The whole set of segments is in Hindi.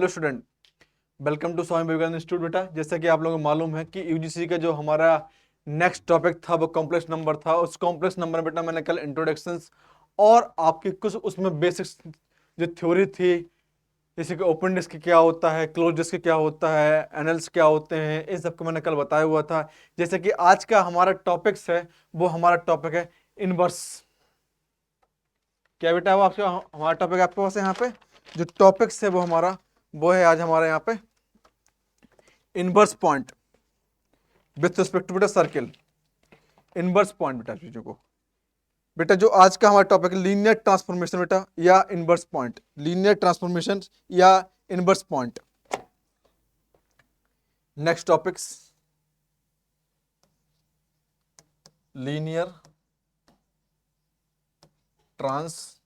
Hello student, welcome to Swami Vivekananda Institute. बेटा, जैसा कि आप लोगों को मालूम है कि यूजीसी का जो हमारा नेक्स्ट टॉपिक था वो कॉम्प्लेक्स नंबर था। उस कॉम्प्लेक्स नंबर में बेटा मैंने कल इंट्रोडक्शंस और आपकी कुछ उसमें बेसिक्स जो थ्योरी थी, जैसे कि ओपन डिस्क क्या होता है, क्लोज डिस्क क्या होता है, एनल्स क्या होते हैं, इस सब को मैंने कल बताया हुआ था। जैसे कि आज का हमारा टॉपिक्स है, वो हमारा टॉपिक है इनवर्स। क्या बेटा वो आपका हमारा टॉपिक आपके पास है यहाँ पे जो टॉपिक्स है वो है आज हमारे यहाँ पे inverse point with respect to बेटा सर्किल। इनवर्स पॉइंट बेटा चीजों को, बेटा जो आज का हमारा टॉपिक है लीनियर ट्रांसफॉर्मेशन बेटा या इनवर्स पॉइंट, लीनियर ट्रांसफॉर्मेशन या inverse point. Next topics linear transformation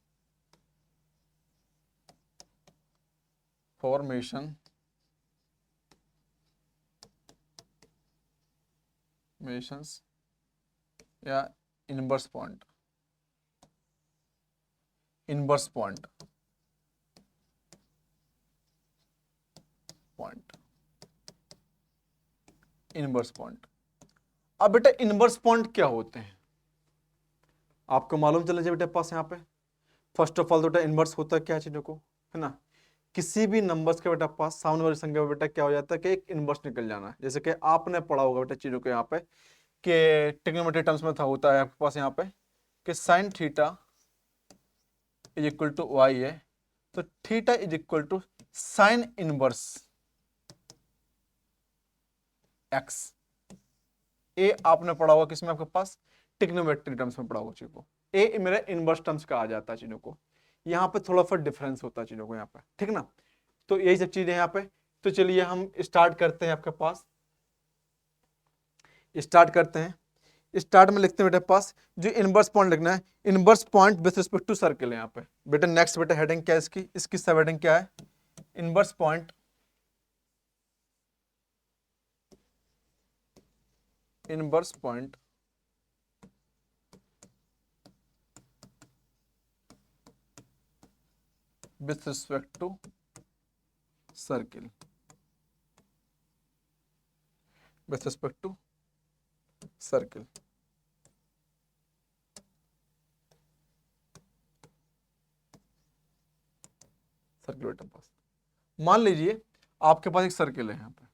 या inverse point. Inverse point inverse point. अब बेटा इनवर्स पॉइंट क्या होते हैं आपको मालूम चलना चाहिए बेटा पास यहाँ पे। फर्स्ट ऑफ ऑल तो बेटा इनवर्स होता क्या है चीजों को, है ना। किसी भी नंबर्स के बेटा पास सामने वाली संख्या में बेटा क्या हो जाता है कि एक इनवर्स निकल जाना है। जैसे कि आपने पढ़ा होगा बेटा चीजों को यहाँ पे कि ट्रिग्नोमेट्री टर्म्स में था होता है आपके पास यहाँ पे कि sine theta is equal to y है, तो theta is equal to sine inverse x. ए आपने पढ़ा होगा किसमें आपके पास ट्रिग्नोमेट्री टर्म्स में पढ़ा होगा चीजों को। ए मेरा इनवर्स टर्म्स का आ जाता है चीजों को। यहाँ पे थोड़ा सा डिफरेंस होता है चीजों को यहाँ पे, ठीक ना। तो यही सब चीजें यहाँ पे। तो चलिए हम स्टार्ट करते हैं आपके पास, स्टार्ट करते हैं। स्टार्ट में लिखते हैं बेटा पास जो इनवर्स पॉइंट लिखना है, inverse point with respect to circle है यहाँ पे। बेटा नेक्स्ट बेटा हेडिंग क्या है इसकी सब हेडिंग क्या है, inverse point with respect to circle, with respect to circle. बेटा पास मान लीजिए आपके पास एक सर्किल है, यहाँ पे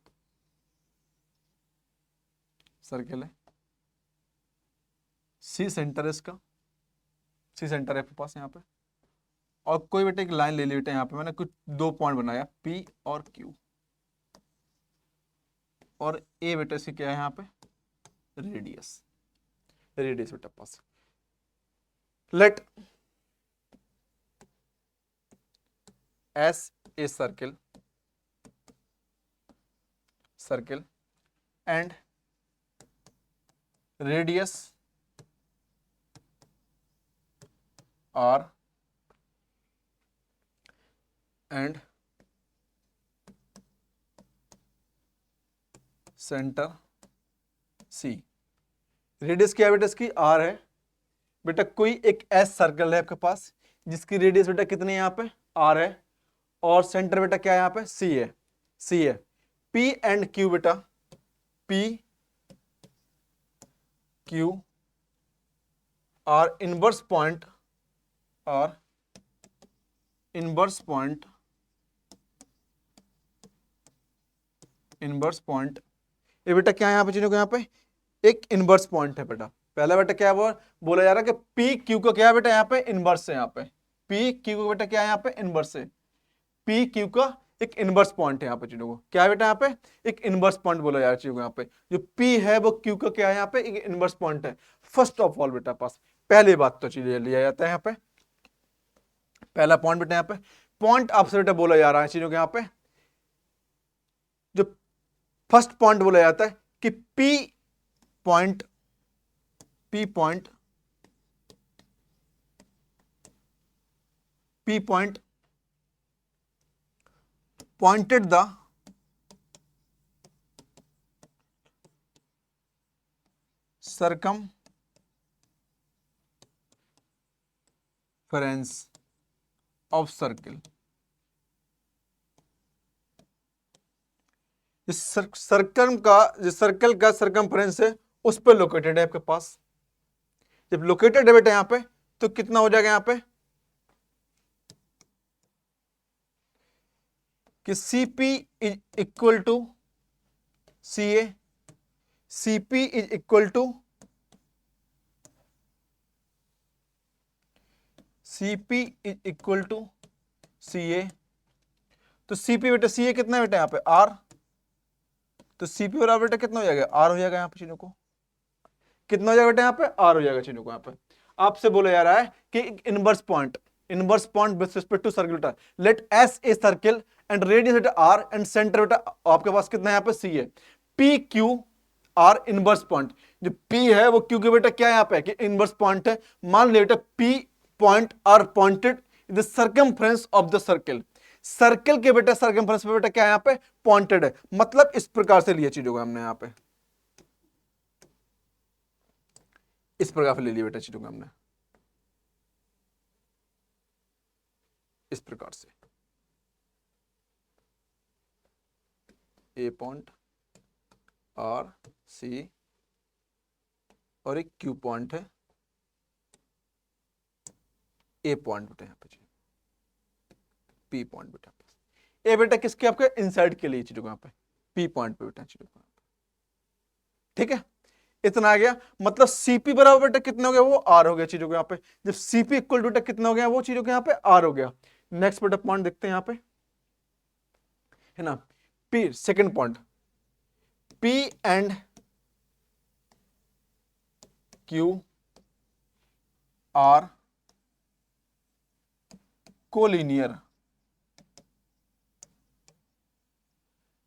सर्किल है, सी सेंटर है इसका, सी सेंटर है आपके पास यहाँ पे। और कोई बेटा एक लाइन ले ली बेटा, यहाँ पे मैंने कुछ दो पॉइंट बनाया पी और क्यू, और ए बेटा इसकी क्या है यहाँ पे रेडियस बेटा पास। Let S a circle and radius R and centre C. Radius क्या है बेटा इसकी आर है। बेटा कोई एक एस सर्कल है आपके पास जिसकी रेडियस बेटा कितनी है यहाँ पे आर है, और सेंटर बेटा क्या है यहाँ पे सी है। पी एंड क्यू बेटा, P Q R inverse point ये बेटा क्या है यहाँ पे चीजों को, यहाँ पे एक इनवर्स पॉइंट है बेटा। पहला बेटा क्या है वो बोला जा रहा है कि पी क्यू का क्या है बेटा यहाँ पे इनवर्स है। यहाँ पे पी क्यू का बेटा क्या है यहाँ पे इनवर्स है। पी क्यू का एक इनवर्स पॉइंट है यहाँ पे चीजों को, क्या है बेटा यहाँ पे एक इनवर्स पॉइंट बोला जा रहा है चीजों को। यहाँ पे जो पी है वो क्यू का क्या है यहाँ पे एक इनवर्स पॉइंट है। फर्स्ट ऑफ ऑल बेटा पास पहली बात तो चीजें लिया जाता है यहाँ पे, पहला पॉइंट बेटा यहाँ पे पॉइंट आपसे बेटा बोला जा रहा है चीजों के। यहाँ पे जो फर्स्ट पॉइंट बोला जाता है कि P point pointed the circumference of circle जिस सर्कल का सरकमफ्रेंस है उस पर लोकेटेड है आपके पास। जब लोकेटेड है बेटा यहां पे, तो कितना हो जाएगा यहां पे कि CP is equal to CA, CP is equal to CP is equal to CA। तो CP बेटा CA कितना है बेटा यहां पे R, तो CP और R बेटा कितना हो जाएगा R हो जाएगा यहां पे चीजों को, कितना हो जाएगा बेटा यहां पे R हो जाएगा चीजों को। यहां पे आपसे बोला जा रहा है कि inverse point with respect to circle बेटा, let S a circle and radius बेटा R एंड सेंटर बेटा आपके पास कितना है यहां पे C है। PQR इनवर्स पॉइंट, जो P है वो Q के बेटा क्या है यहां पे कि इनवर्स पॉइंट है। मान लो बेटा P point are pointed in the circumference of the circle, circle के बेटा सर्कमफ्रेंस पे बेटा क्या है यहां पे पॉइंटेड है। मतलब इस प्रकार से लिए चीजों को हमने यहां पे, इस प्रकार से ले लिया बेटा चीजों को हमने, इस प्रकार से ए पॉइंट आर सी और एक क्यू पॉइंट है, ए पॉइंट बेटा यहां पे पी पॉइंट बेटा, ए बेटा किसके आपके इनसाइड के लिए चीजों को यहां पे पी पॉइंट पे बेटा चीजों को, ठीक है इतना आ गया। मतलब सीपी बराबर बेटा कितना हो गया वो आर हो गया चीजों को यहां पे, जब सीपी इक्वल टू बेटा कितना हो गया वो चीजों को यहां पे आर हो गया। नेक्स्ट बेटा पॉइंट देखते हैं यहां पे, है ना, P second point, P and Q R collinear.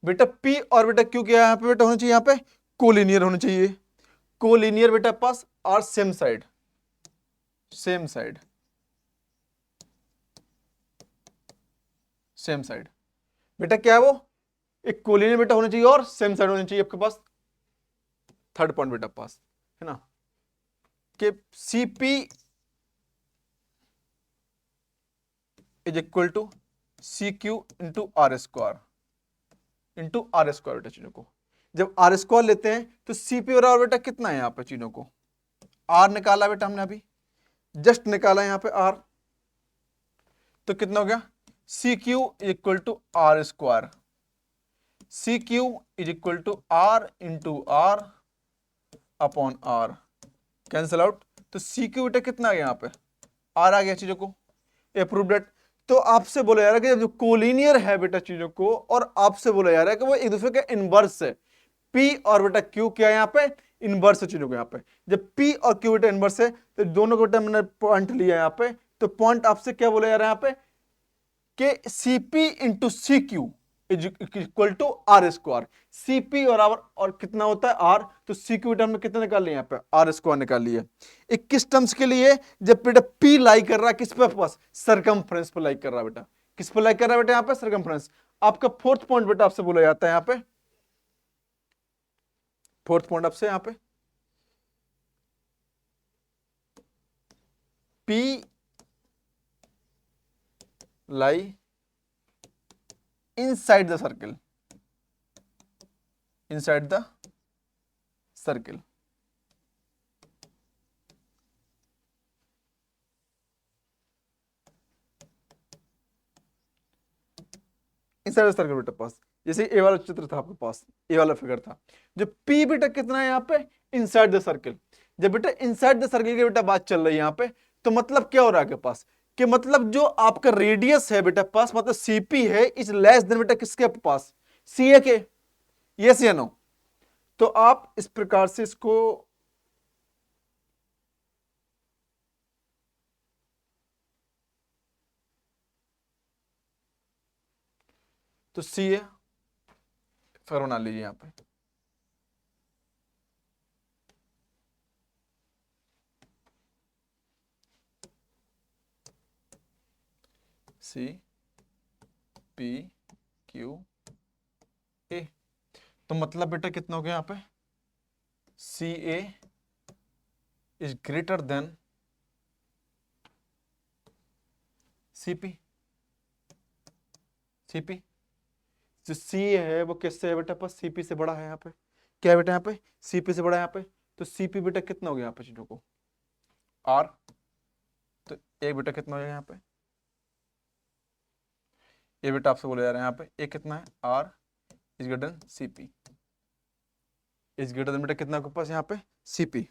बेटा पी और बेटा क्यू क्या यहां पे बेटा होना चाहिए, यहां पे कोलिनियर होना चाहिए। कोलिनियर बेटा पास are same side, same side, same side बेटा क्या है वो एक कोलिनियर बेटा होना चाहिए और सेम साइड होनी चाहिए आपके पास। थर्ड पॉइंट बेटा पास, है ना, कि CP is equal to CQ into R square, into R square बेटा चीजों को। जब आर स्क्वायर लेते हैं तो CP बराबर बेटा कितना है यहां पे चीजों को, R निकाला बेटा हमने अभी जस्ट निकाला यहां पे R, तो कितना हो गया CQ is equal to R square, CQ is equal to R इंटू R upon R, cancel out. तो CQ बेटा कितना आ गया यहां पे R आ गया चीजों को, अप्रूव्ड डेट। तो आपसे बोला जा रहा है कि जो कोलिनियर है बेटा चीजों को, और आपसे बोला जा रहा है कि वो एक दूसरे के इनवर्स है। P और बेटा Q क्या है यहाँ पे इनवर्स है चीजों को, यहाँ पे जब P और Q बेटा इनवर्स है तो दोनों को बेटा मैंने पॉइंट लिया यहाँ पे, तो पॉइंट आपसे क्या बोला जा रहा है यहाँ पे कि CP into CQ is equal to R square. CP और कितना होता है R, तो CQ टर्म में कितना निकाल लिया यहाँ पे आर स्क्वायर निकाल लिया। 21 टर्म्स के लिए जब बेटा P लाई कर रहा है किस पे पास सरकमफ्रेंस पे लाई कर रहा है बेटा, किस पे लाई कर रहा है बेटा यहाँ पे सरकमफ्रेंस। आपका फोर्थ पॉइंट बेटा आपसे बोला जाता है यहाँ पे, फोर्थ पॉइंट आपसे यहाँ पे P lie inside the circle, inside the circle। inside the circle बेटा पास, जैसे ए वाला चित्र था आपके पास, ए वाला फिगर था, जो P बेटा कितना है यहाँ पे inside the circle। जब बेटा inside the circle की बेटा बात चल रही है यहाँ पे, तो मतलब क्या हो रहा है आपके पास कि मतलब जो आपका रेडियस है बेटा पास, मतलब CP है इज लेस देन बेटा किसके पास CA के, यस या नो। तो आप इस प्रकार से इसको तो CA फिर बना लीजिए यहां पे CPQA, तो मतलब बेटा कितना हो गया यहां पे CA is greater then CP, जो सी है वो किससे है बेटा पास, सीपी से बड़ा है यहाँ पे, क्या है बेटा यहाँ पे, सीपी से बड़ा है यहाँ पे, तो सीपी बेटा कितना हो गया यहाँ पे चीजों को, आर, तो एक बेटा कितना हो जाएगा यहाँ पे, ये बेटा आपसे बोला जा रहा है यहाँ पे एक कितना है, R is greater than CP, is greater than बेटा कितना आपके पास यहाँ पे, सीपी।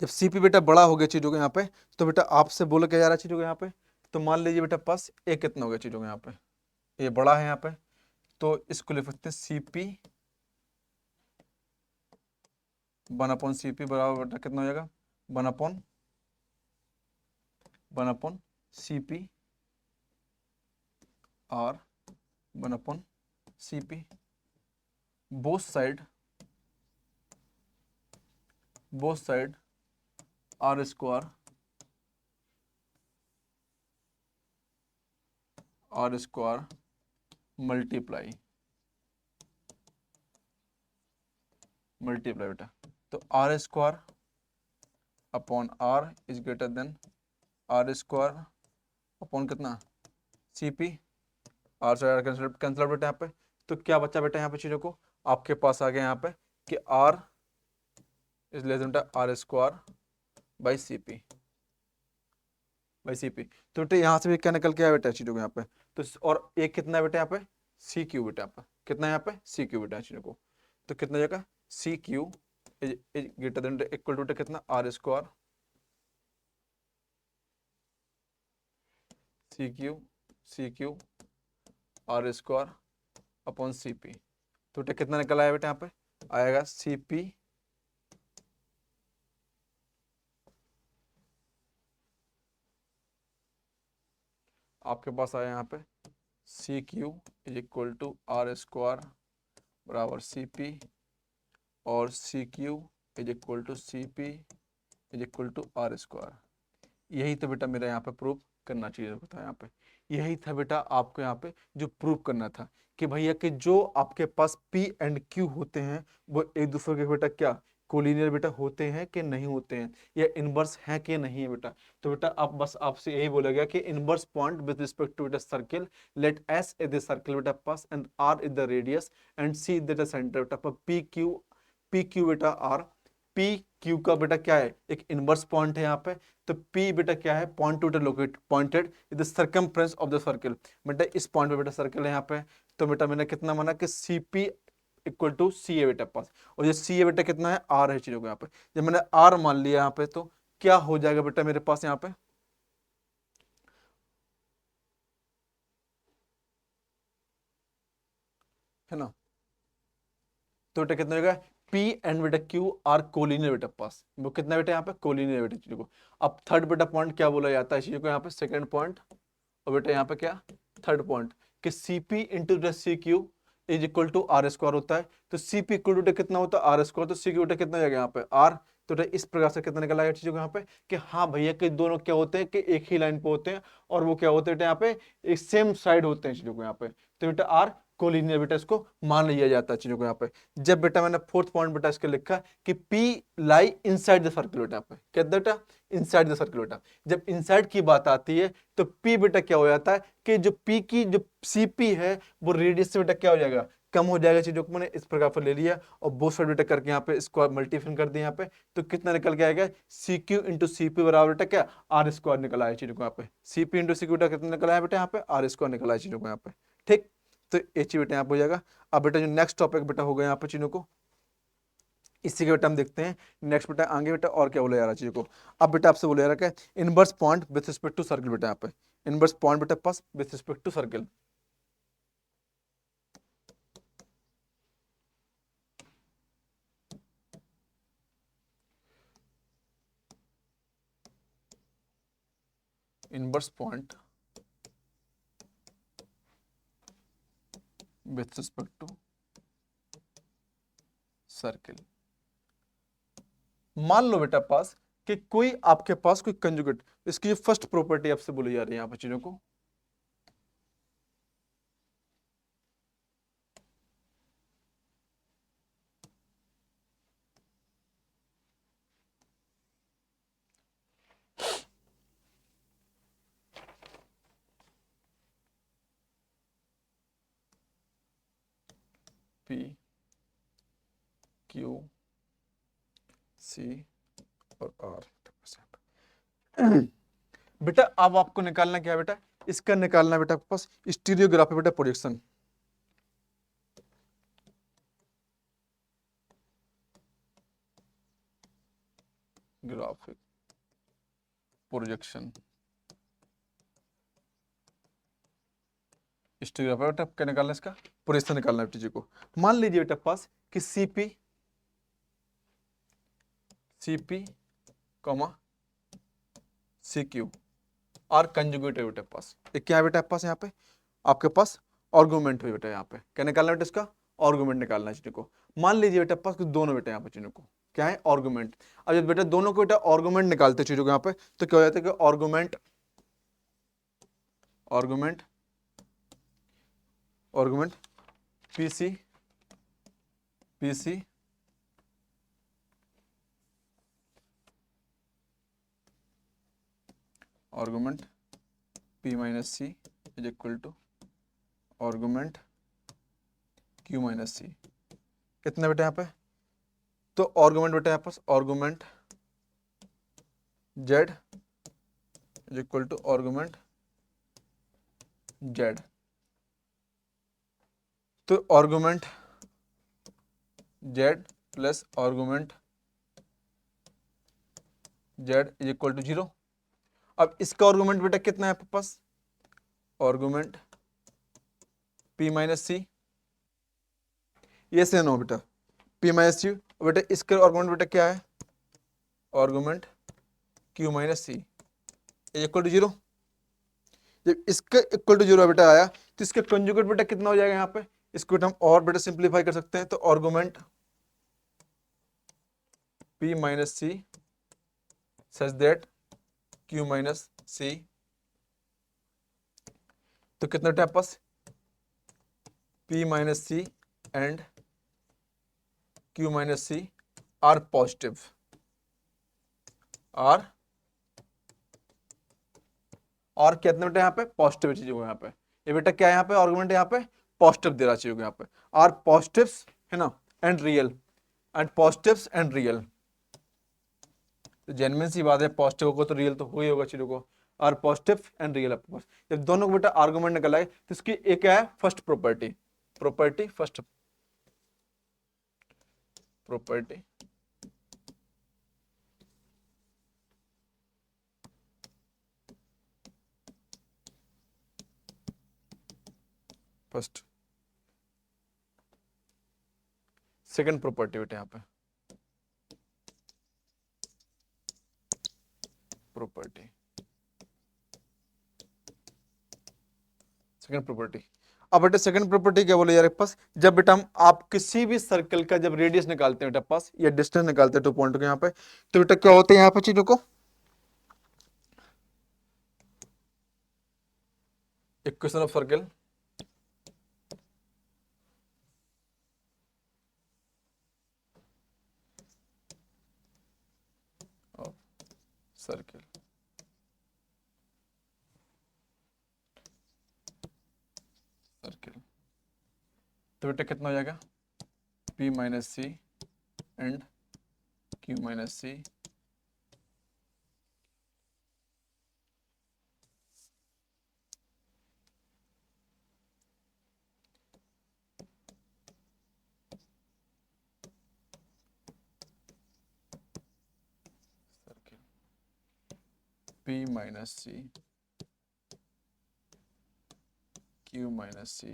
जब सीपी बेटा बड़ा हो गया चीजों को यहाँ पे, तो बेटा आपसे बोला क्या जा रहा है चीजों को यहाँ पे, तो मान लीजिए बेटा पास ए कितना हो गया चीजों को यहाँ पे, ये बड़ा है यहाँ पे, तो इसको लिख सकते हैं सीपी 1 अपॉन सीपी बराबर बेटा कितना हो जाएगा, 1 upon CP or 1 upon CP, both side R square multiply बेटा, तो R square upon R is greater than R square upon कितना, सीपी, आर से कैंसिल बेटा यहाँ पे, तो क्या बचा बेटा यहाँ पे चीजों को, आपके पास आ गया यहाँ पे कि आर इज लेस देन बेटा आर स्क्वायर बाई सीपी, तो बेटा यहाँ से भी क्या निकल के आया बेटा चीजों को यहाँ पे, तो और एक कितना है बेटा यहाँ पे, सी क्यू बेटा यहाँ पे, कितना है यहाँ पे, सी क्यू बेटा चीजों को, तो कितना जगह C Q is greater than equal to कितना, R square C Q R square upon C P, तो बेटा कितना निकल आया बेटा यहाँ पे, आएगा सी पी आपके पास आया यहाँ पे C Q is equal to R square बराबर सी पी, और C Q is equal to C P is equal to R square. यही तो बेटा मेरा यहाँ पे प्रूव करना चाहिए होता है, यहाँ पे यही था बेटा आपको यहाँ पे जो प्रूव करना था कि भैया कि जो आपके पास P एंड Q होते हैं वो एक दूसरे के बेटा क्या कोलिनियर बेटा होते हैं कि नहीं होते हैं, या इनवर्स है कि नहीं है बेटा। तो बेटा आप बस आपसे यही बोला गया कि inverse point with respect to the circle, let S is the circle बेटा पास and R is the radius and C is the centre बेटा पर पी क्यू बेटा आर, पी क्यू का बेटा क्या है एक इनवर्स पॉइंट है यहाँ पे, तो P बेटा क्या है point two locate pointed in the circumference of the circle, बेटा इस पॉइंट पे बेटा सर्किल है यहाँ पे, तो बेटा मैंने कितना माना कि CP इक्वल टू सी ए बेटा पास, और ये सी ए बेटा कितना है आर है चीजों को यहाँ पे, जब मैंने आर मान लिया यहाँ पे तो क्या हो जाएगा बेटा मेरे पास यहाँ पे, है ना, तो बेटा कितना हो जाएगा P एंड बेटा Q आर कोलिनियर बेटा पास, वो कितना बेटा यहाँ पे कोलिनियर बेटा चीजों को। अब थर्ड बेटा पॉइंट क्या बोला जाता है चीजों को यहाँ पे, सेकंड पॉइंट, और बेटा यहाँ पे क्या थर्ड पॉइंट कि CP into C Q is equal to R square होता है, तो CP इक्वल टू कितना होता है आर स्क्वायर, तो सी क्यू कितना जाएगा यहाँ पे आर, तो इस प्रकार से कितना निकल आएगा चीजों को यहाँ पे कि हाँ भैया कि दोनों क्या होते हैं कि एक ही लाइन पे होते हैं, और वो क्या होते हैं यहाँ पे एक सेम साइड होते हैं चीजों को यहाँ पे, तो बेटा आर कोलिनियर बेटा इसको मान लिया जाता है चीजों को यहाँ पे। जब बेटा मैंने फोर्थ पॉइंट बेटा इसके लिखा कि P lie inside the circle बेटा पे, क्या बेटा इनसाइड द सर्किल बेटा, जब इनसाइड की बात आती है तो P बेटा क्या हो जाता है कि जो P की जो CP है वो रेडियस से बेटा क्या हो जाएगा कम हो जाएगा चीजों को, मैंने इस प्रकार पर ले लिया और बोथ साइड बेटा करके यहाँ पे स्क्वायर मल्टीप्लिकेशन कर दिया यहाँ पे, तो कितना निकल के आएगा C Q into C P बराबर बेटा क्या आर स्क्वायर निकल आया चीजों को यहाँ पे, C P into C Q कितना निकल आया बेटा यहाँ पे आर स्क्वायर निकल आया चीजों को यहाँ पे, ठीक। तो ये चीज बेटा यहाँ पे हो जाएगा। अब बेटा जो नेक्स्ट टॉपिक बेटा होगा यहाँ पे चीजों को, इसी के बेटा हम देखते हैं नेक्स्ट बेटा आगे बेटा और क्या बोला जा रहा है चीजों को। अब बेटा आपसे बोला जा रहा है क्या inverse point with respect to circle बेटा यहाँ पे, इनवर्स पॉइंट बेटा पास with respect to circle, inverse point with respect to circle. मान लो बेटा पास कि कोई आपके पास कोई कंजुगेट, इसकी जो फर्स्ट प्रॉपर्टी आपसे बोली जा रही है यहाँ पर चीजों को, पी क्यू सी और आर। बेटा अब आपको निकालना क्या है बेटा, इसका निकालना बेटा आपके पास स्टीरियोग्राफी बेटा प्रोजेक्शन। ग्राफिक प्रोजेक्शन स्टीरियोग्राफी बेटा क्या निकालना है, इसका प्रोजेक्शन निकालना है बेटा जी को। मान लीजिए बेटा पास कि CP comma CQ are conjugate है बेटा पास। ये क्या है बेटा पास, यहाँ पे आपके पास आर्गुमेंट है बेटा, यहाँ पे क्या निकालना है बेटा, इसका आर्गुमेंट निकालना है चीजों को। मान लीजिए बेटा पास दोनों बेटा यहाँ पे चीजों को क्या है आर्गुमेंट। अब जब बेटा दोनों को बेटा आर्गुमेंट निकालते हैं चीजों को यहाँ पे, तो क्या हो जाता है कि argument argument argument PC PC argument P minus C is equal to argument Q minus C. कितना बेटा यहाँ पे, तो आर्गुमेंट बेटा यहाँ पास argument Z is equal to argument Z। तो argument Z plus argument Z is equal to 0। अब इसका आर्गुमेंट बेटा कितना है आपके पास, आर्गुमेंट P माइनस सी, ये से नो बेटा P माइनस सी। बेटा इसका आर्गुमेंट बेटा क्या है, argument Q minus C is equal to 0। जब इसका इक्वल टू 0 बेटा आया तो इसका कंजुगेट बेटा कितना हो जाएगा यहाँ पे, इसको हम और बेटा सिंप्लीफाई कर सकते हैं। तो argument P minus C such that Q minus C, तो कितना बेटा पास P minus C and Q minus C are positive, are और कितना बेटा यहाँ पे पॉजिटिव चीज होगा यहाँ पे। ये बेटा क्या है यहाँ पे आर्गुमेंट यहाँ पे पॉजिटिव दे रहा चाहिए यहाँ पे, आर पॉजिटिव्स है ना and real and positives and real. तो जेन्युइन सी बात है, पॉजिटिव होगा तो रियल तो हो ही होगा चीजों को, आर पॉजिटिव एंड रियल आपके पास। जब दोनों को बेटा आर्गुमेंट निकल आए तो इसकी एक क्या है first property, property first property first, second property बेटा यहाँ पे प्रॉपर्टी, सेकंड प्रॉपर्टी। अब बेटा सेकंड प्रॉपर्टी क्या बोले यार पास, जब बेटा हम आप किसी भी सर्कल का जब रेडियस निकालते हैं बेटा पास या डिस्टेंस निकालते हैं 2 पॉइंट के यहाँ पे, तो बेटा क्या होते हैं यहाँ पे चीजों को equation of circle circle circle. तो बेटा कितना हो जाएगा P minus C and Q minus C circle P minus C Q minus C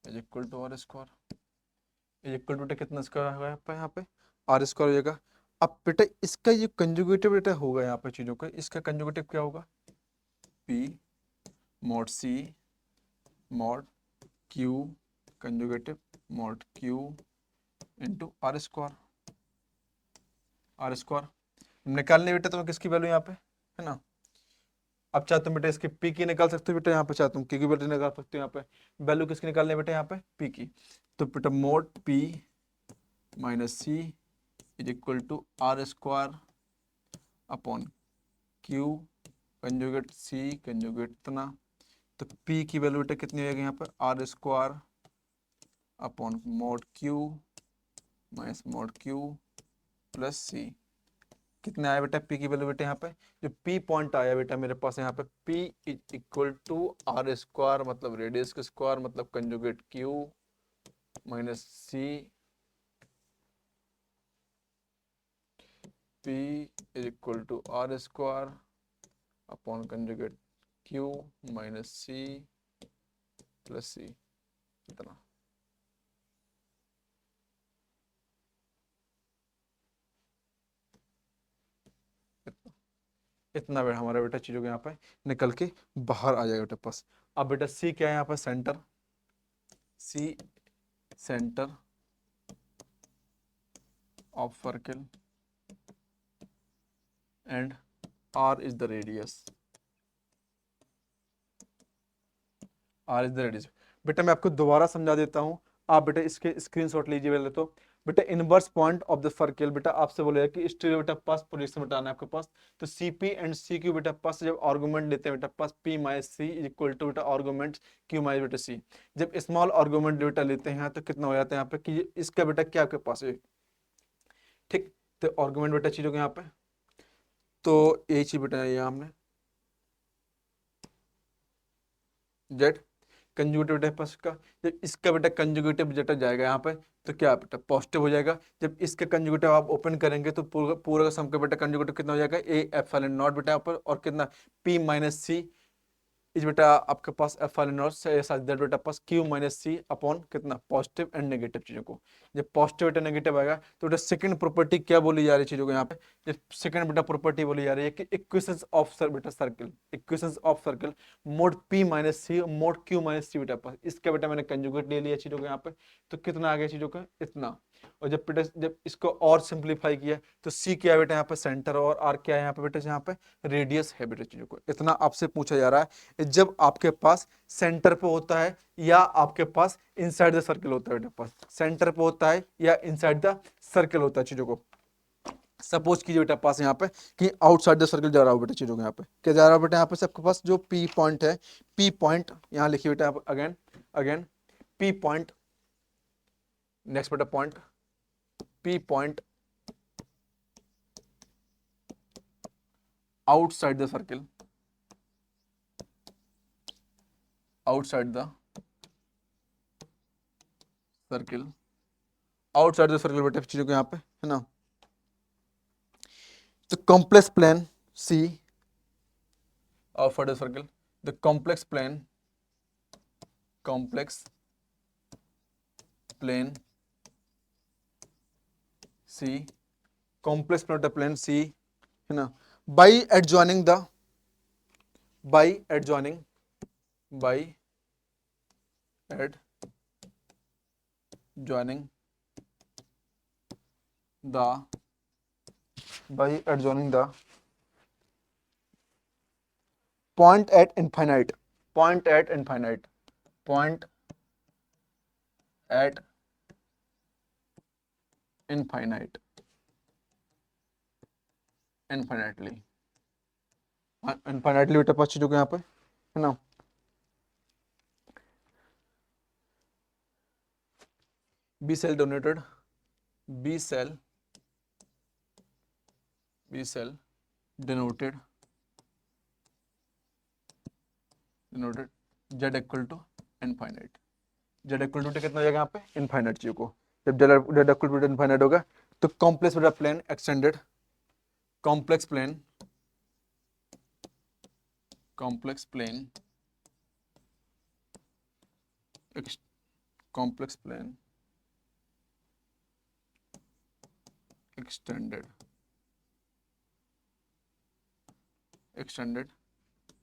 is equal to R square, is equal to बेटा कितना स्क्वायर होगा यहाँ पे आर स्क्वायर हो जाएगा। अब बेटा इसका ये कंजुगेटिव बेटा होगा यहाँ पे चीजों का, इसका कंजुगेटिव क्या होगा P mod C mod Q conjugative mod Q into R square, R square निकालने बेटा तुम्हें किसकी वैल्यू यहाँ पे है ना। अब चाहे तुम बेटा इसकी पी की निकाल सकते हो बेटा यहाँ पे, चाहे तुम की वैल्यू निकाल सकते हो यहाँ पे, वैल्यू किसकी निकालनी है बेटा यहाँ पे पी की। तो बेटा mod P minus C is equal to R square upon Q conjugate C conjugate इतना। तो पी की वैल्यू बेटा कितनी हो जाएगी यहाँ पे R square upon mod Q minus mod Q plus C. कितने आया बेटा पी की वैल्यू बेटा यहाँ पे, जो पी पॉइंट आया बेटा मेरे पास यहाँ पे P is equal to R square मतलब रेडियस का स्क्वायर मतलब conjugate Q minus C, P is equal to R square upon conjugate Q minus C plus C. इतना इतना बेटा हमारा बेटा चीजों के यहाँ पे निकल के बाहर आ जाएगा बेटा पास। अब बेटा सी क्या है यहाँ पे, centre, C centre of circle and R is the radius, R is the radius. बेटा मैं आपको दोबारा समझा देता हूँ, आप बेटा इसके स्क्रीनशॉट लीजिए पहले तो। बेटा inverse point of the circle, बेटा आपसे बोलेगा कि स्टीरियो बेटा पास पोजीशन बताना है आपके पास, तो सीपी एंड सी क्यू बेटा पास जब आर्गुमेंट लेते हैं बेटा पास P minus C is equal to बेटा आर्गुमेंट क्यू माइनस बेटा सी। जब स्मॉल आर्गुमेंट बेटा लेते हैं तो कितना हो जाता है यहाँ पे कि इसका बेटा क्या आपके पास है, ठीक। तो आर्गुमेंट बेटा चीजों के यहाँ पे, तो यही चीज बेटा यहाँ हमने जेड कंजुगेटिव बेटा पास का, जब इसका बेटा कंजुगेटिव बेटा जाएगा यहाँ पे तो क्या बेटा पॉजिटिव हो जाएगा। जब इसका कंजुगेटिव आप ओपन करेंगे तो पूरा पूरा का सम का बेटा कंजुगेटिव कितना हो जाएगा, ए एप्सिलॉन नॉट बेटा यहाँ पर, और कितना पी माइनस सी इस बेटा आपके पास एप्सिलॉन नॉट से साथ दैट बेटा पास क्यू माइनस सी अपॉन कितना पॉजिटिव एंड नेगेटिव चीजों को। जब पॉजिटिव बेटा नेगेटिव आएगा तो बेटा सेकंड प्रॉपर्टी क्या बोली जा रही है चीजों को यहाँ पे, जब सेकंड बेटा प्रॉपर्टी बोली जा रही है कि इक्वेशंस ऑफ सर बेटा circle, equations of circle mod P minus C mod Q minus C बेटा पास, इसका बेटा मैंने कंजुगेट ले लिया चीजों को यहाँ पे, तो कितना आ गया चीजों का इतना। और जब बेटा जब इसको और सिंप्लीफाई किया तो सी क्या है बेटा यहाँ पे सेंटर, और आर क्या है यहाँ पे बेटा यहाँ पे रेडियस है बेटा चीजों को। इतना आपसे पूछा जा रहा है जब आपके पास सेंटर पे होता है या आपके पास इनसाइड द सर्कल होता है बेटा पास, सेंटर पे होता है या इनसाइड द सर्कल होता है चीजों को। सपोज कीजिए बेटा पास यहाँ पे कि आउटसाइड द सर्कल जा रहा हो बेटा चीजों को, यहाँ पे क्या जा रहा है बेटा यहाँ पे सबके पास जो पी पॉइंट है, पी पॉइंट यहाँ लिखिए बेटा again again P point, next बेटा point P point outside the circle, outside the circle, outside the circle बेटा चीजों को यहाँ पे है ना। तो complex plane C outside the circle, the complex plane C, complex plane C है ना, by adjoining the point at infinite infinitely बेटा पास चीजों को यहाँ पे है ना। B cell denoted Z equal to infinite, Z equal to कितना हो जाएगा यहाँ पे इनफाइनाइट चीजों को। जब Z equal to इनफाइनाइट होगा तो कॉम्प्लेक्स बेटा plane extended, complex plane extended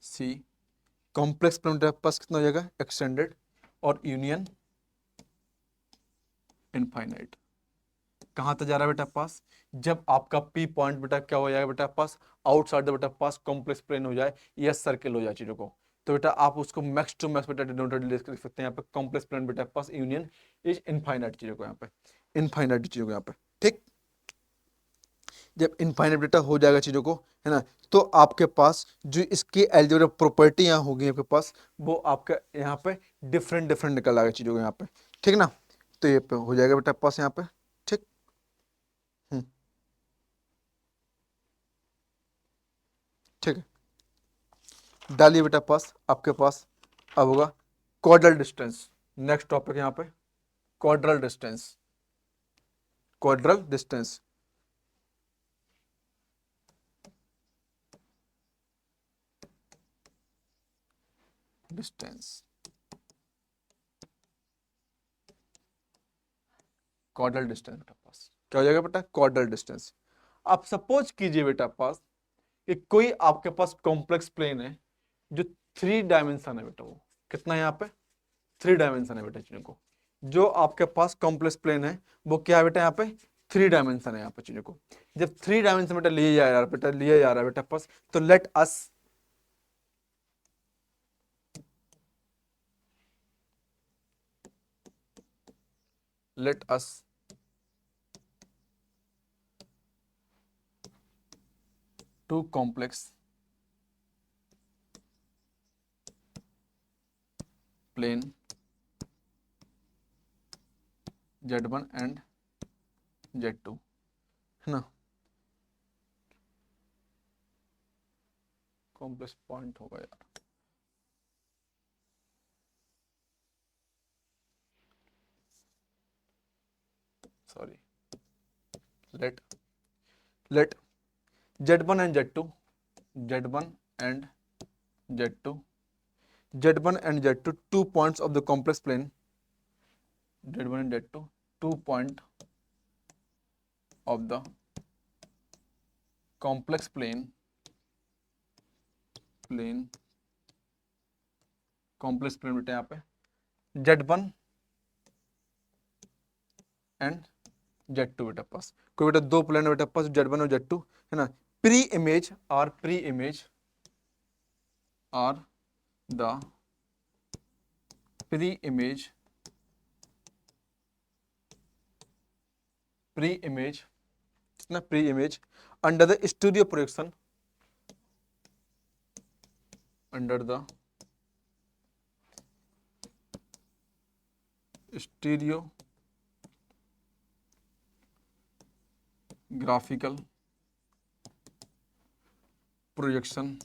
C, complex plane बेटा पास कितना हो जाएगा एक्सटेंडेड, और यूनियन इनफाइनाइट। कहां तक जा रहा है बेटा पास, जब आपका पी पॉइंट बेटा क्या हो जाएगा बेटा पास आउटसाइड द बेटा पास कॉम्प्लेक्स प्लेन हो जाए या सर्किल हो जाए चीजों को, तो बेटा आप उसको मैक्स टू मैक्स बेटा डिनोटेड लिख सकते हैं यहाँ पे कॉम्प्लेक्स प्लेन बेटा पास यूनियन इज इनफाइनाइट चीजों को यहाँ पे, इनफाइनाइट चीजों को यहाँ पे, ठीक। जब इनफाइनाइट बेटा हो जाएगा चीजों को है ना, तो आपके पास जो इसकी अलजेब्रा प्रॉपर्टी यहाँ होगी आपके पास वो आपका यहाँ पे डिफरेंट निकल आएगा चीजों को यहाँ पे, ठीक ना। तो ये पे हो जाएगा बेटा पास यहाँ पे, ठीक। ठीक है, डालिए बेटा पास आपके पास। अब होगा क्वाड्रल डिस्टेंस। नेक्स्ट टॉपिक यहाँ पे chordal distance. क्वाड्रल distance, distance क्वाड्रल distance बेटा पास क्या हो जाएगा बेटा, क्वाड्रल डिस्टेंस। आप सपोज कीजिए बेटा पास कि कोई आपके पास कॉम्प्लेक्स प्लेन है जो 3 डायमेंशन है बेटा, वो कितना है यहाँ पे 3 डायमेंशन है बेटा चीजों को। जो आपके पास कॉम्प्लेक्स प्लेन है वो क्या है बेटा यहाँ पे 3 डायमेंशन है यहाँ पे चीजों को। जब 3 डायमेंशन बेटा लिए जा रहा है बेटा, लिया जा रहा है बेटा पास, तो let us to complex plane Z1 and Z2, है ना। कॉम्प्लेक्स पॉइंट होगा यार, sorry, let Z1 and Z2, Z1 and Z2, Z1 and Z2 2 points of the complex plane, Z1 and Z2 2 point of the complex plane complex plane बेटा यहाँ पे Z1 एंड Z2 बेटा पास। कोई बेटा दो प्लेन बेटा पास Z1 और Z2, है ना। Pre image are the pre image ना, pre image under the stereo projection, under the stereo graphical projection,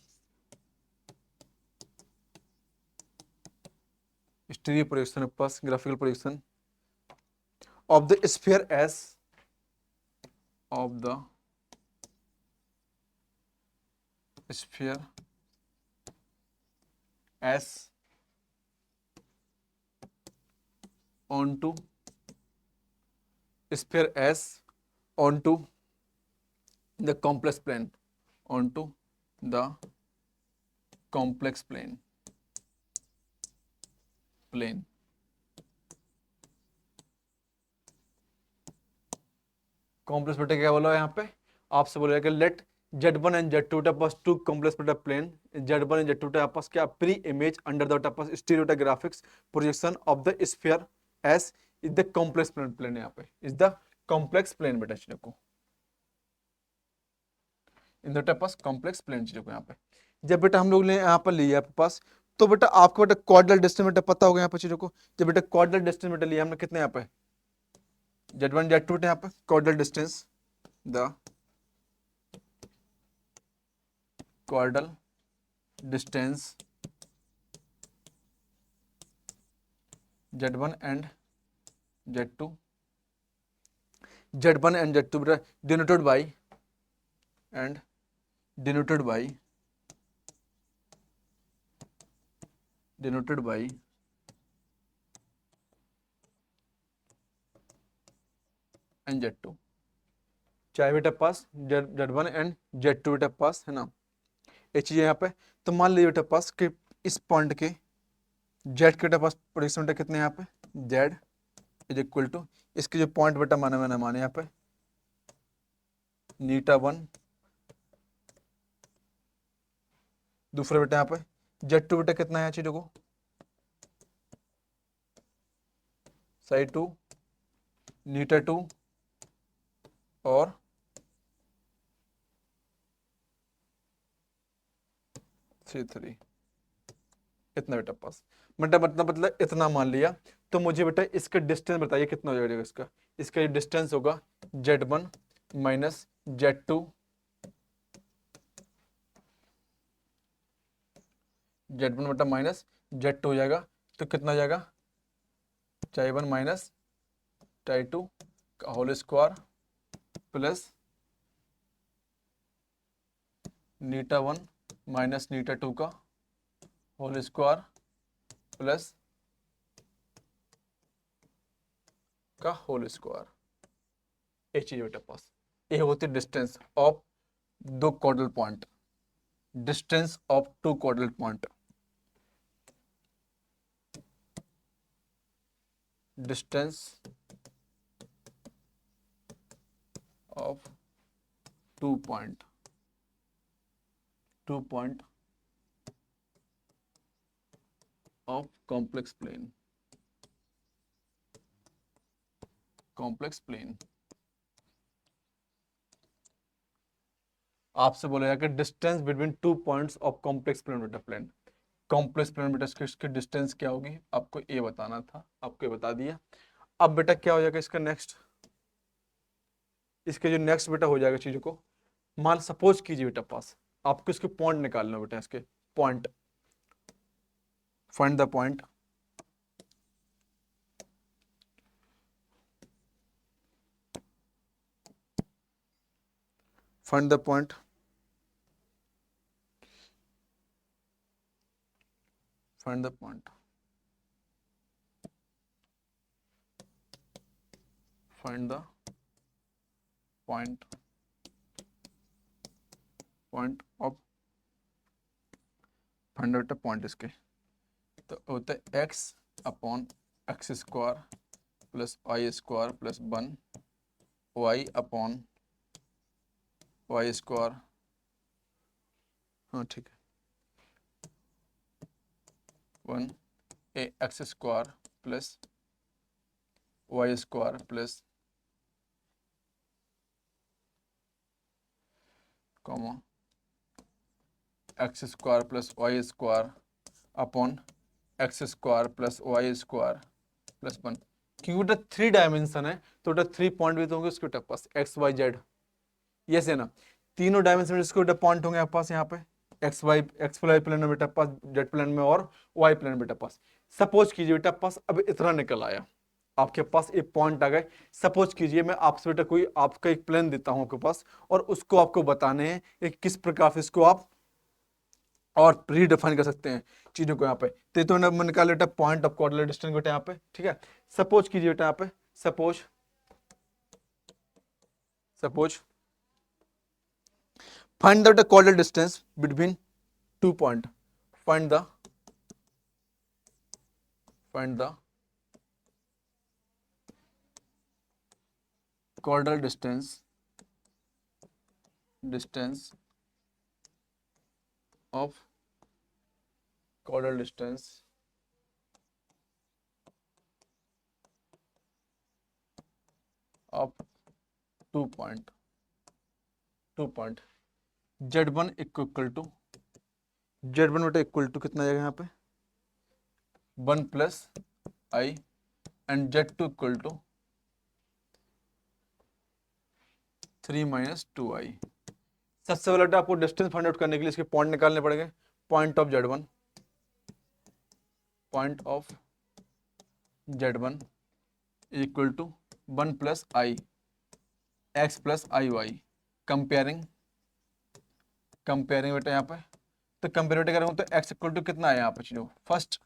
stereo projection पास graphical projection of the sphere S, of the sphere S onto sphere S onto the complex plane, onto the complex plane complex बेटा क्या बोला यहाँ पे आपसे बोला कि लेट Z1 एंड Z2 टपस टू कॉम्प्लेक्स बेटा प्लेन, Z1 एंड Z2 टपस क्या प्री इमेज अंडर द टपस stereo graphics projection of the sphere S is the complex plane यहाँ पे इज द कॉम्प्लेक्स प्लेन बेटा चीजों को इन द टपस कॉम्प्लेक्स प्लेन चीजों को यहाँ पे। जब बेटा हम लोग ने यहाँ पर लिया पास, तो बेटा आपको बेटा क्वाड्रल डिस्टेंस बेटा पता होगा यहाँ पर चीजों को। जब बेटा क्वाड्रल डिस्टेंस बेटा लिया हमने कितने यहाँ पे Z1 Z2 यहाँ पे chordal distance, the chordal distance Z1 and Z2, Z1 and Z2 बेटा denoted by and denoted by and Z2, चाहे बेटा पास Z1 एंड Z2 बेटा पास, है ना। ये चीज यहाँ पे तो मान लीजिए बेटा पास कि इस पॉइंट के Z के बेटा पास प्रोजेक्शन बेटा कितने यहाँ पे Z इज इक्वल टू इसके जो पॉइंट बेटा मैंने माने यहाँ पे η1, दूसरे बेटा यहाँ पे Z2 बेटा कितना है चीजों को psi2 η2 और C3 इतना बेटा पास मतलब इतना मान लिया तो मुझे बेटा इसका डिस्टेंस बताइए कितना हो जाएगा इसका। इसका ये डिस्टेंस होगा Z1 माइनस Z2, Z1 बटा माइनस Z2 हो जाएगा। तो कितना हो जाएगा, Chi1 माइनस Chi2 का होल स्क्वायर प्लस नीटा1 माइनस नीटा2 का होल स्क्वायर प्लस का होल स्क्वायर। ये चीज बेटा पास, ये होती है डिस्टेंस ऑफ दो chordal point, distance of two chordal point, distance of two point of complex plane. आपसे बोला जाएगा distance between two points of complex plane बेटा प्लेन। कॉम्प्लेक्स प्लेन बेटा इसकी डिस्टेंस क्या होगी आपको ये बताना था, आपको ये बता दिया। अब बेटा क्या हो जाएगा इसका नेक्स्ट, इसके जो नेक्स्ट बेटा हो जाएगा चीजों को, मान सपोज कीजिए बेटा पास आपको इसके पॉइंट निकालना बेटा, इसके point, find the point, find the point, find the point, find the point, point of, find बेटा पॉइंट इसके। तो होता है x upon x square plus y square plus 1 y upon y square, हाँ ठीक है, 1 ए x square plus y square plus comma x square plus y square upon x square plus y square plus 1। क्योंकि बेटा 3 डायमेंशन है तो बेटा 3 पॉइंट भी तो होंगे उसके बेटा पास, एक्स वाई जेड, यस है ना। तीनों डायमेंशन में इसके बेटा पॉइंट होंगे आपके पास यहाँ पे, एक्स वाई प्लेन में बेटा पास, जेड प्लेन में और वाई प्लेन में बेटा पास। सपोज कीजिए बेटा पास अब इतना निकल आया आपके पास, एक पॉइंट आ गए। सपोज कीजिए मैं आपसे बेटा कोई आपका एक प्लेन देता हूं आपके पास और उसको आपको बताने हैं किस प्रकार से इसको आप और रीडिफाइन कर सकते हैं चीजों को यहाँ पे। तो मैंने निकाल बेटा पॉइंट ऑफ कोऑर्डिनेट डिस्टेंस बेटा यहाँ पे, ठीक है। सपोज कीजिए बेटा यहाँ पे, suppose find the coordinate distance between two point, find the coordinate distance of coordinate distance of two point Z1 equal to Z1 बेटा इक्वल टू कितना आएगा यहाँ पे 1 plus i and Z2 equal to 3 minus 2i। सबसे पहले आपको डिस्टेंस फाइंड आउट करने के लिए इसके पॉइंट निकालने पड़ेंगे। Point of Z1, point of Z1 equal to 1 plus i x plus i y. Comparing बेटा यहाँ पे, तो कंपेयर बेटा करूँ तो x इक्वल टू कितना आया यहाँ पे चीजों फर्स्ट,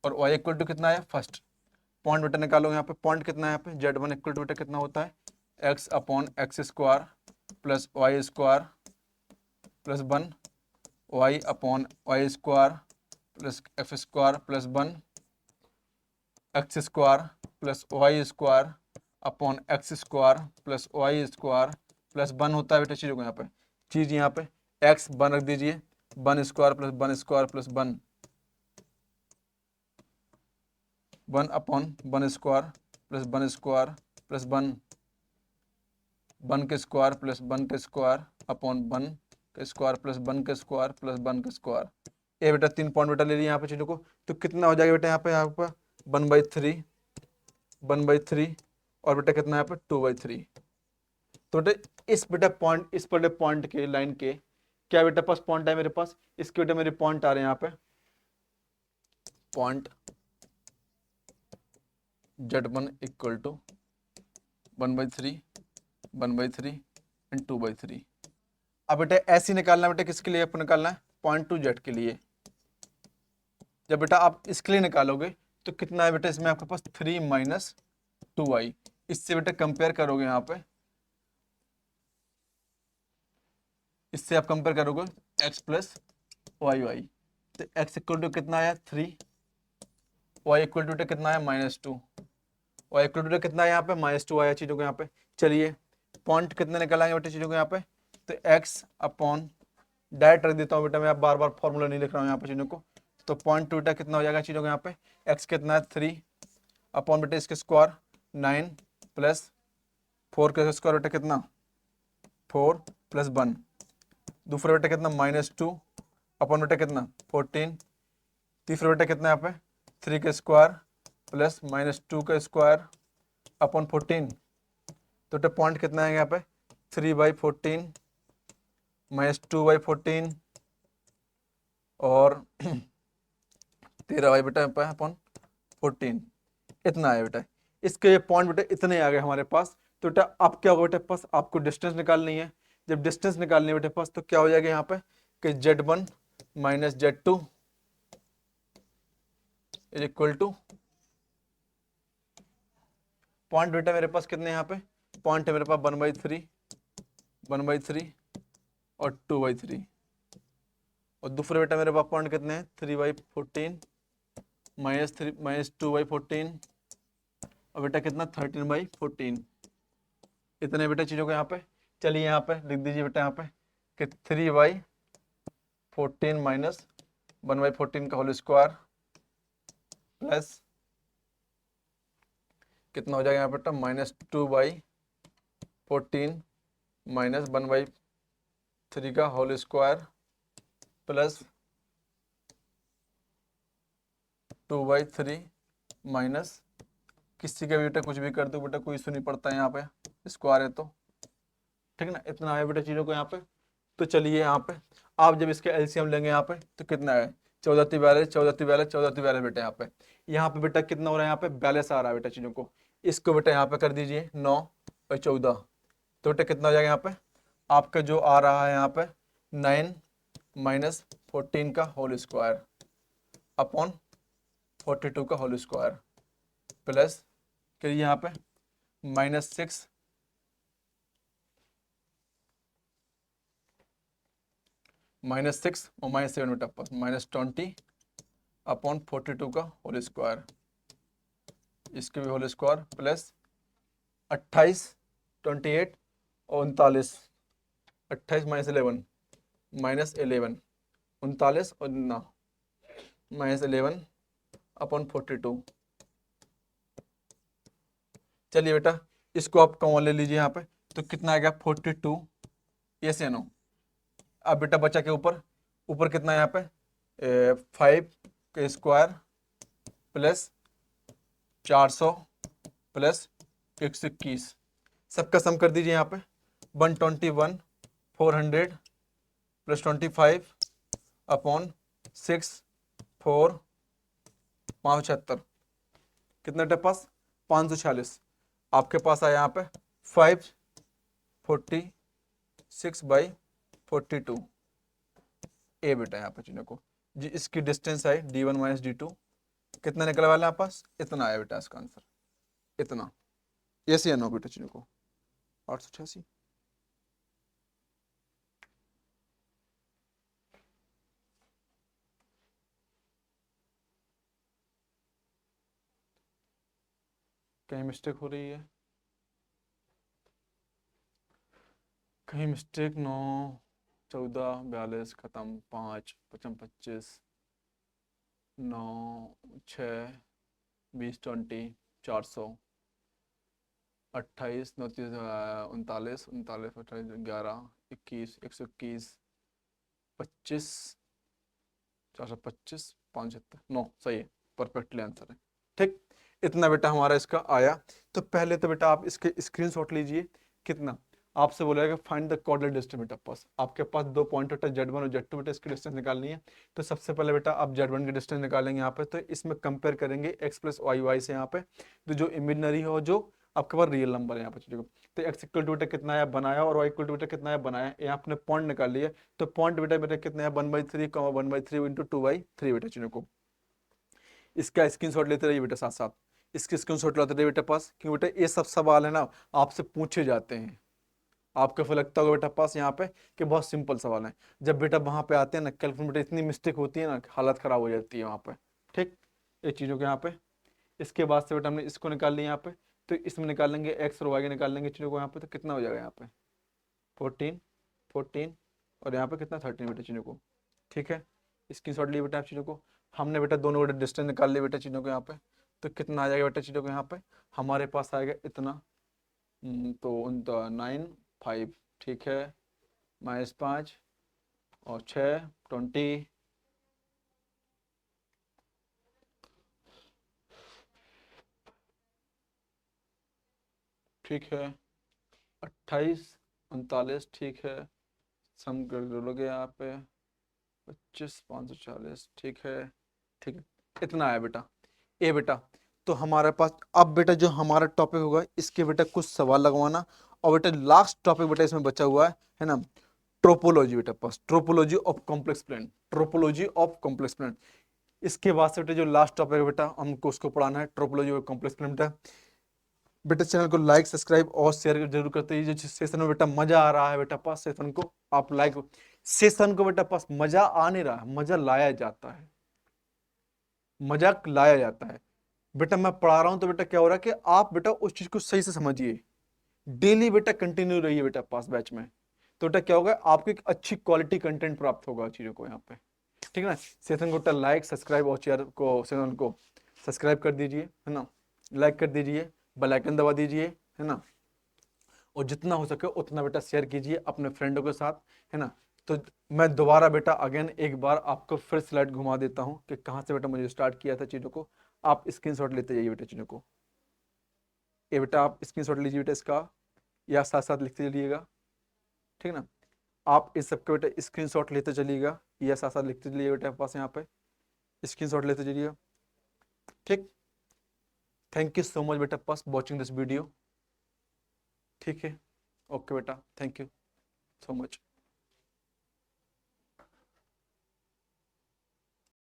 और y इक्वल टू कितना आया फर्स्ट। पॉइंट बेटा निकालो यहाँ पे, पॉइंट कितना है यहाँ पे Z1 इक्वल टू बेटा कितना होता है x upon x square plus y square plus 1 y upon y square plus f square plus 1 x square plus y square upon x square plus y square plus 1 होता है बेटा चीज़ों को यहाँ पे, चीज़ यहाँ पे x 1 रख दीजिए, 1 square plus 1 square plus 1 upon 1 square plus 1 square plus 1 के स्क्वायर प्लस 1 के स्क्वायर अपॉन 1 के स्क्वायर प्लस 1 के स्क्वायर प्लस 1 के स्क्वायर। ये बेटा 3 पॉइंट बेटा ले लिया यहाँ पे चीजों को, तो कितना हो जाएगा बेटा यहाँ पे 1/3, 1/3 और बेटा कितना यहाँ पे 2/3। तो बेटा इस बेटा पॉइंट, इस बेटा पॉइंट के लाइन के क्या बेटा पास पॉइंट है मेरे पास, इसके बेटा मेरे पॉइंट आ रहे हैं यहाँ पे point Z1 equal to 1/3, 1/3 and 2/3। अब बेटा ऐसे निकालना बेटा किसके लिए आपको निकालना है, पॉइंट टू जेड के लिए। जब बेटा आप इसके लिए निकालोगे तो कितना है बेटा इसमें आपके पास 3 माइनस 2i। इससे बेटा कंपेयर करोगे यहाँ पे, इससे आप कंपेयर करोगे x प्लस वाई, तो x इक्वल टू कितना आया 3, y इक्वल टू कितना आया -2, y इक्वल टू कितना है यहाँ पे -2 आया चीज़ों को यहाँ पे। चलिए पॉइंट कितने निकलाएंगे बेटा चीज़ों को यहाँ पे, तो x अपॉन डायरेक्ट रख देता हूँ बेटा, मैं बार बार फॉर्मूला नहीं लिख रहा हूँ यहाँ पे चीज़ों को। तो पॉइंट टू बेटा कितना हो जाएगा चीज़ों को यहाँ पे, x कितना है 3 अपॉन बेटा इसके स्क्वायर 9 प्लस 4 का स्क्वायर बेटा कितना 4 प्लस 1, दूसरा बेटा कितना -2 अपॉन बेटा कितना 14, तीसरा बेटा कितना यहाँ पे 3 का स्क्वायर प्लस -2 का स्क्वायर अपॉन 14। तो बेटा पॉइंट कितना है यहाँ पे 3/14 -2/14 और 13 बेटा अपॉन 14, इतना है बेटा। इसके ये पॉइंट बेटा इतने आ गए हमारे पास। तो बेटा अब क्या होगा बेटा पास, आपको डिस्टेंस निकालनी है। जब डिस्टेंस निकालनी है बेटे पास तो क्या हो जाएगा यहाँ पे कि Z1 minus Z2 is equal two point बेटा मेरे पास कितने यहाँ पे पॉइंट है मेरे पास 1/3 और 2/3 और दूसरे बेटा मेरे पास पॉइंट कितने हैं 3/14 -2/14 और बेटा कितना 13/14। इतने बेटा चीजों को यहाँ पे चलिए यहाँ पे लिख दीजिए बेटा यहाँ पे कि 3/14 माइनस 1/14 का होल स्क्वायर प्लस कितना हो जाएगा यहाँ बेटा -2/14 माइनस 1/3 का होल स्क्वायर प्लस 2/3 माइनस किसी का भी बेटा कुछ भी कर दो बेटा कोई इशू नहीं पड़ता है यहाँ पे स्क्वायर है तो ठीक है ना। इतना है बेटा चीज़ों को यहाँ पे। तो चलिए यहाँ पे आप जब इसके एलसीएम लेंगे यहाँ पे तो कितना है 14×42 14×42 14×42 बेटा यहाँ पे बेटा कितना हो रहा है यहाँ पे 42 आ रहा है बेटा चीज़ों को। इसको बेटा यहाँ पे कर दीजिए 9 और 14 तो बेटा कितना हो जाएगा यहाँ पे आपका जो आ रहा है यहाँ पे 9 माइनस 14 का होल स्क्वायर अपॉन 42 का होल स्क्वायर प्लस करिए यहाँ पे -6 -6 और -7 बेटा पास -20 अपॉन 42 का होल स्क्वायर इसके भी होल स्क्वायर प्लस 28 28 और 39 28 -11 -11 39 और ना -11 अपॉन 42। चलिए बेटा इसको आप कॉमन ले लीजिए यहाँ पे तो कितना आ गया 42 ये से नो। अब बेटा बचा के ऊपर ऊपर कितना है यहाँ पे 5 के स्क्वायर प्लस 400 प्लस 121 सबका सम कर दीजिए यहाँ पे 121 400 प्लस 25 अपॉन 6 4 576 कितना बेटा पास 546 आपके पास आया यहाँ पे 546/42 ए बेटा यहाँ पे चीज़ों को जी इसकी डिस्टेंस है D1 माइनस D2 कितना निकल वाला है आप पास इतना आया बेटा इसका आंसर इतना ये सी नो बेटा चीज़ों को 886। कहीं मिस्टेक हो रही है कहीं मिस्टेक 9 14 42 खत्म 5 55 25 9 6 20 20 400 28 29 39 39 28 11 21 121 25 425 576 9 सही है परफेक्टली आंसर है। ठीक, इतना बेटा हमारा इसका आया। तो पहले तो बेटा आप इसके स्क्रीनशॉट लीजिए। कितना आपसे बोलेगा फाइंड द कोऑर्डिनेट डिस्टेंस बेटा पास, आपके पास दो पॉइंट बेटा Z1 और Z2 बेटा इसकी डिस्टेंस निकालनी है। तो सबसे पहले बेटा आप Z1 की डिस्टेंस निकालेंगे यहाँ पे, तो इसमें कंपेयर करेंगे x प्लस वाई से यहाँ पे, तो जो इमेजिनरी हो जो आपके पास रियल नंबर है यहाँ पे चीजों को। तो x इक्वल टू बेटा कितना है बनाया, और y इक्वल टू बेटा कितना है बनाया, यहाँ आपने पॉइंट निकाल लिया। तो पॉइंट बेटा बेटा कितना है 1/3 1/3 इंटू 2/3 बेटा चीजों को। इसका स्क्रीनशॉट लेते रहिए बेटा साथ साथ, इसके स्क्रीनशॉट लाते रहिए बेटा पास, क्योंकि बेटा ये सब सवाल है ना आपसे पूछे जाते हैं। आपको फिर लगता होगा बेटा पास यहाँ पे कि बहुत सिंपल सवाल है, जब बेटा वहां पे आते हैं ना कैलकुलेट बेटा इतनी मिस्टेक होती है ना, हालत खराब हो जाती है वहां पे। ठीक, ये चीज़ों के यहाँ पे। इसके बाद से बेटा हमने इसको निकाल लिया यहाँ पे, तो इसमें निकाल लेंगे एक्स और वाई के निकाल लेंगे चीज़ों को यहाँ पे, तो कितना हो जाएगा यहाँ पे 14 14 और यहाँ पे कितना 13 बेटा चीज़ों को। ठीक है, स्क्रीनशॉट लिए बेटा आप चीज़ों को। हमने बेटा दोनों बेटा डिस्टेंस निकाल लिए बेटा चीज़ों को यहाँ पे, तो कितना आ जाएगा बेटा चीज़ों को यहाँ पे, हमारे पास आएगा इतना। तो 9 5, ठीक है, -5 और 6 20, ठीक है, 28 39, ठीक है, सम कर लोगे यहाँ पे 25 540, ठीक है। ठीक है, इतना आया बेटा ए बेटा। तो हमारे पास अब बेटा जो हमारा टॉपिक होगा इसके बेटा कुछ सवाल लगवाना, और बेटा लास्ट टॉपिक बेटा इसमें बचा हुआ है ना, ट्रोपोलॉजी बेटा पास, topology of complex plane, topology of complex plane. इसके बाद से बेटा जो लास्ट टॉपिक है बेटा हमको उसको पढ़ाना है, ट्रोपोलॉजी ऑफ कॉम्प्लेक्स प्लेन। बेटा बेटा चैनल को लाइक सब्सक्राइब और शेयर जरूर करते हैं। जो सेशन में बेटा मजा आ रहा है बेटा पास, सेशन को आप लाइक, सेशन को बेटा पास मजा आ नहीं रहा है, मजा लाया जाता है, मजाक लाया जाता है। बेटा मैं पढ़ा रहा हूं तो बेटा क्या हो रहा है कि आप बेटा उस चीज को सही से समझिए, डेली बेटा कंटिन्यू रहिए बेटा पास बैच में, तो बेटा क्या होगा आपको एक अच्छी क्वालिटी कंटेंट प्राप्त होगा चीजों को यहाँ पे। ठीक है ना, सेशन को बेटा लाइक सब्सक्राइब और चैनल को चैनल को सब्सक्राइब कर दीजिए, है ना, लाइक कर दीजिए, बेल आइकन दबा दीजिए, है ना, और जितना हो सके उतना बेटा शेयर कीजिए अपने फ्रेंडों के साथ, है ना। तो मैं दोबारा बेटा अगेन एक बार आपको फिर स्लाइड घुमा देता हूँ कि कहाँ से बेटा मुझे स्टार्ट किया था चीज़ों को। आप स्क्रीनशॉट लेते जाइए बेटा चीज़ों को, ये बेटा आप स्क्रीनशॉट लीजिए बेटा इसका, या साथ साथ लिखते चलिएगा। ठीक है ना, आप इस सबके बेटा स्क्रीनशॉट लेते चलिएगा, या साथ साथ लिखते चलिएगा बेटा पास यहाँ पे स्क्रीनशॉट लेते चलिएगा। ठीक, थैंक यू सो मच बेटा पास वॉचिंग दिस वीडियो। ठीक है, ओके बेटा, थैंक यू सो मच।